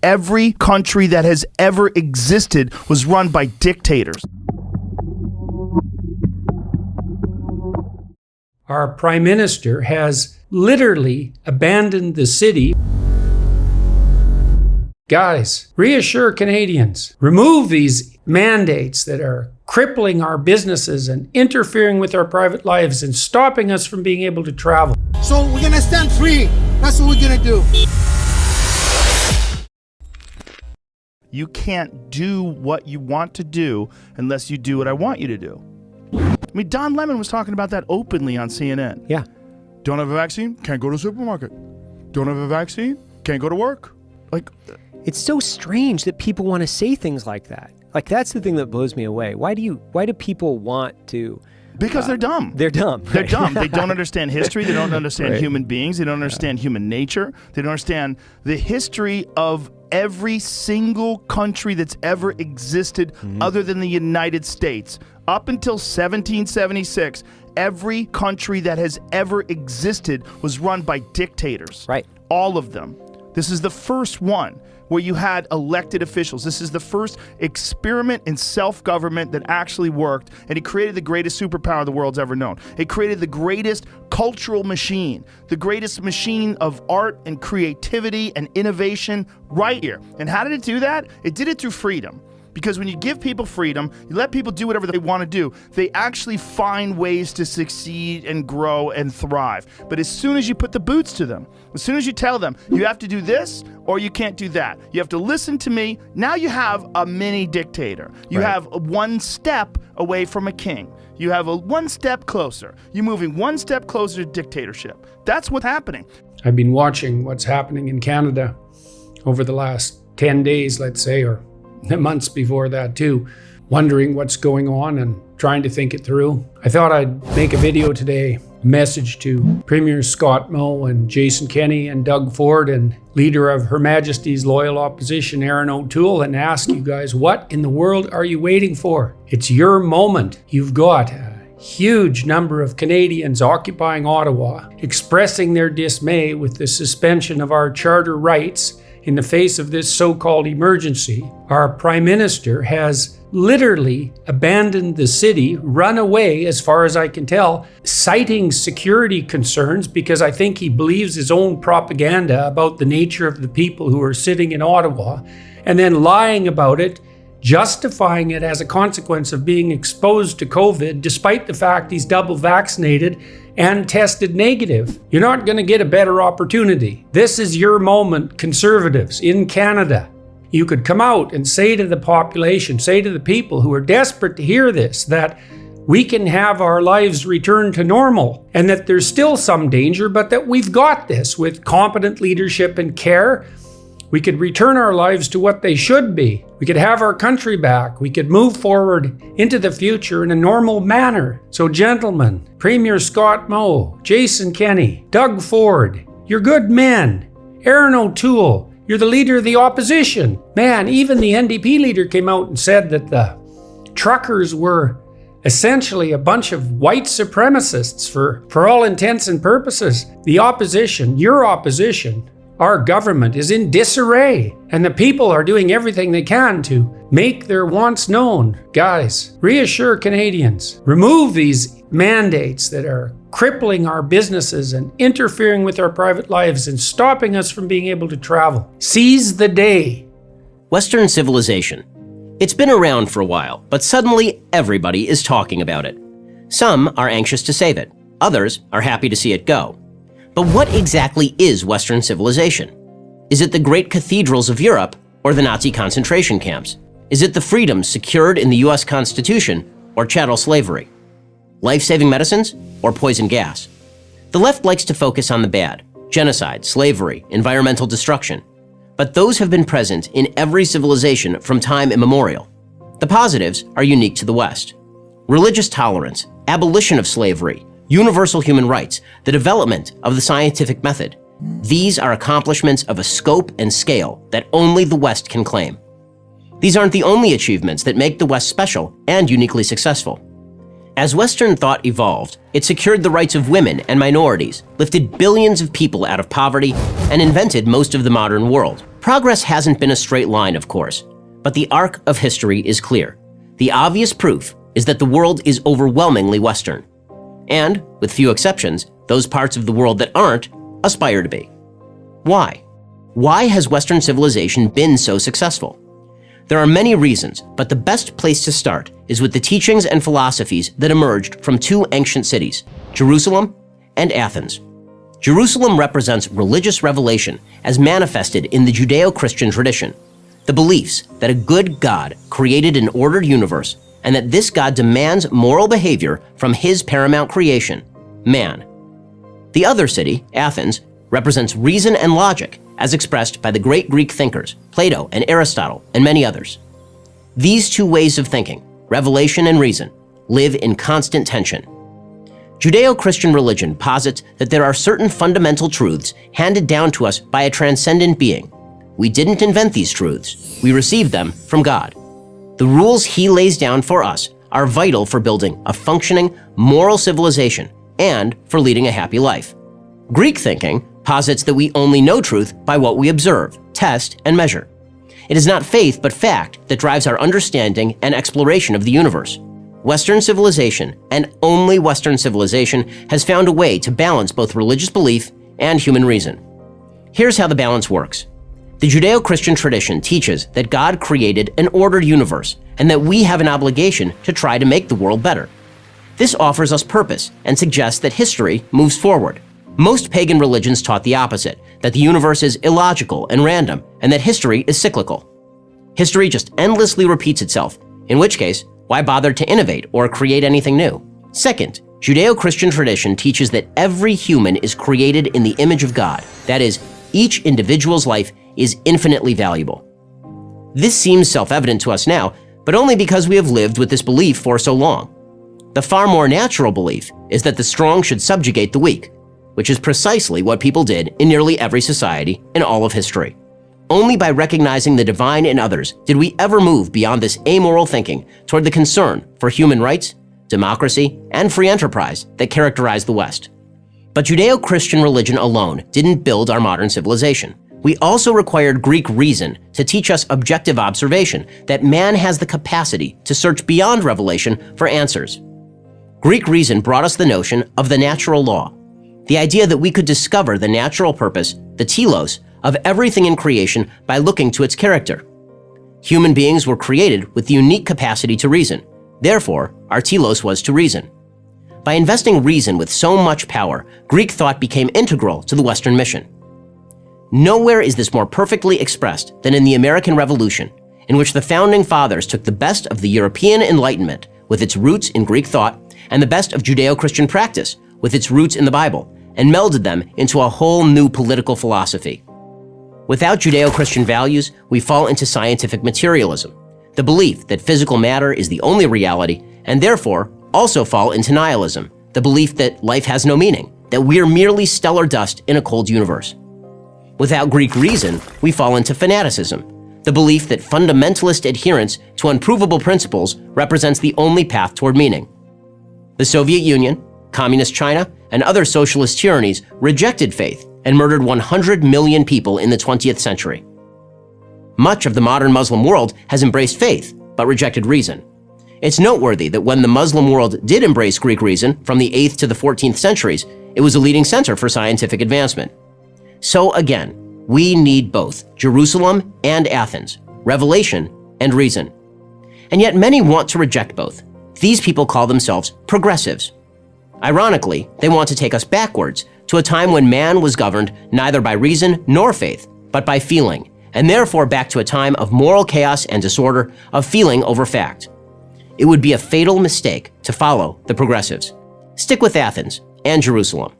every country that has ever existed was run by dictators. Our Prime Minister has literally abandoned the city. Guys, reassure Canadians. Remove these mandates that are crippling our businesses and interfering with our private lives and stopping us from being able to travel. So we're gonna stand free. That's what we're gonna do. You can't do what you want to do unless you do what I want you to do. I mean, Don Lemon was talking about that openly on CNN. Yeah. Don't have a vaccine? Can't go to the supermarket. Don't have a vaccine? Can't go to work. Like, it's so strange that people want to say things like that. Like, that's the thing that blows me away. Why do people want to? Because they're dumb. They're dumb. They're dumb. They don't understand history. They don't understand Right. human beings. They don't understand human nature. They don't understand the history of every single country that's ever existed other than the United States. Up until 1776, every country that has ever existed was run by dictators. Right. All of them. This is the first one where you had elected officials. This is the first experiment in self-government that actually worked, and it created the greatest superpower the world's ever known. It created the greatest cultural machine, the greatest machine of art and creativity and innovation right here. And how did it do that? It did it through freedom. Because when you give people freedom, you let people do whatever they want to do, they actually find ways to succeed and grow and thrive. But as soon as you put the boots to them, as soon as you tell them, you have to do this or you can't do that, you have to listen to me, now you have a mini dictator. You have one step away from a king. You have a one step closer. You're moving one step closer to dictatorship. That's what's happening. I've been watching what's happening in Canada over the last 10 days, let's say, or the months before that too, wondering what's going on and trying to think it through. I thought I'd make a video today, a message to Premier Scott Moe and Jason Kenney and Doug Ford and leader of Her Majesty's Loyal Opposition, Erin O'Toole, and ask you guys, what in the world are you waiting for? It's your moment. You've got a huge number of Canadians occupying Ottawa, expressing their dismay with the suspension of our charter rights in the face of this so-called emergency. Our Prime Minister has literally abandoned the city, run away, as far as I can tell, citing security concerns because I think he believes his own propaganda about the nature of the people who are sitting in Ottawa, and then lying about it, justifying it as a consequence of being exposed to COVID, despite the fact he's double vaccinated and tested negative. You're not going to get a better opportunity. This is your moment, conservatives in Canada. You could come out and say to the population, say to the people who are desperate to hear this, that we can have our lives return to normal and that there's still some danger, but that we've got this with competent leadership and care. We could return our lives to what they should be. We could have our country back. We could move forward into the future in a normal manner. So gentlemen, Premier Scott Moe, Jason Kenney, Doug Ford, you're good men. Erin O'Toole, you're the leader of the opposition. Man, even the NDP leader came out and said that the truckers were essentially a bunch of white supremacists for all intents and purposes. The opposition, your opposition, our government is in disarray, and the people are doing everything they can to make their wants known. Guys, reassure Canadians. Remove these mandates that are crippling our businesses and interfering with our private lives and stopping us from being able to travel. Seize the day. Western civilization. It's been around for a while, but suddenly everybody is talking about it. Some are anxious to save it. Others are happy to see it go. But what exactly is Western civilization? Is it the great cathedrals of Europe or the Nazi concentration camps? Is it the freedoms secured in the US Constitution or chattel slavery? Life-saving medicines or poison gas? The left likes to focus on the bad: genocide, slavery, environmental destruction. But those have been present in every civilization from time immemorial. The positives are unique to the West: religious tolerance, abolition of slavery, universal human rights, the development of the scientific method. These are accomplishments of a scope and scale that only the West can claim. These aren't the only achievements that make the West special and uniquely successful. As Western thought evolved, it secured the rights of women and minorities, lifted billions of people out of poverty, and invented most of the modern world, Progress hasn't been a straight line, of course, but the arc of history is clear. The obvious proof is that the world is overwhelmingly Western. And, with few exceptions, those parts of the world that aren't aspire to be. Why? Why has Western civilization been so successful? There are many reasons, but the best place to start is with the teachings and philosophies that emerged from two ancient cities, Jerusalem and Athens. Jerusalem represents religious revelation as manifested in the Judeo-Christian tradition, the beliefs that a good God created an ordered universe and that this God demands moral behavior from his paramount creation, man. The other city, Athens, represents reason and logic as expressed by the great Greek thinkers, Plato and Aristotle, and many others. These two ways of thinking, revelation and reason, live in constant tension. Judeo-Christian religion posits that there are certain fundamental truths handed down to us by a transcendent being. We didn't invent these truths. We received them from God. The rules he lays down for us are vital for building a functioning, moral civilization and for leading a happy life. Greek thinking posits that we only know truth by what we observe, test, and measure. It is not faith but fact that drives our understanding and exploration of the universe. Western civilization, and only Western civilization, has found a way to balance both religious belief and human reason. Here's how the balance works. The Judeo-Christian tradition teaches that God created an ordered universe and that we have an obligation to try to make the world better. This offers us purpose and suggests that history moves forward. Most pagan religions taught the opposite, that the universe is illogical and random, and that history is cyclical. History just endlessly repeats itself, in which case, why bother to innovate or create anything new? Second, Judeo-Christian tradition teaches that every human is created in the image of God. That is, each individual's life is infinitely valuable. This seems self-evident to us now, but only because we have lived with this belief for so long. The far more natural belief is that the strong should subjugate the weak, which is precisely what people did in nearly every society in all of history. Only by recognizing the divine in others did we ever move beyond this amoral thinking toward the concern for human rights, democracy, and free enterprise that characterized the West. But Judeo-Christian religion alone didn't build our modern civilization. We also required Greek reason to teach us objective observation, that man has the capacity to search beyond revelation for answers. Greek reason brought us the notion of the natural law, the idea that we could discover the natural purpose, the telos, of everything in creation by looking to its character. Human beings were created with the unique capacity to reason. Therefore, our telos was to reason. By investing reason with so much power, Greek thought became integral to the Western mission. Nowhere is this more perfectly expressed than in the American Revolution, in which the founding fathers took the best of the European Enlightenment, with its roots in Greek thought, and the best of Judeo-Christian practice, with its roots in the Bible, and melded them into a whole new political philosophy. Without Judeo-Christian values, we fall into scientific materialism, the belief that physical matter is the only reality, and therefore also fall into nihilism, the belief that life has no meaning, that we're merely stellar dust in a cold universe. Without Greek reason, we fall into fanaticism, the belief that fundamentalist adherence to unprovable principles represents the only path toward meaning. The Soviet Union, Communist China, and other socialist tyrannies rejected faith and murdered 100 million people in the 20th century. Much of the modern Muslim world has embraced faith, but rejected reason. It's noteworthy that when the Muslim world did embrace Greek reason from the 8th to the 14th centuries, it was a leading center for scientific advancement. So again, we need both Jerusalem and Athens, revelation and reason. And yet many want to reject both. These people call themselves progressives. Ironically, they want to take us backwards to a time when man was governed neither by reason nor faith, but by feeling, and therefore back to a time of moral chaos and disorder, of feeling over fact. It would be a fatal mistake to follow the progressives. Stick with Athens and Jerusalem.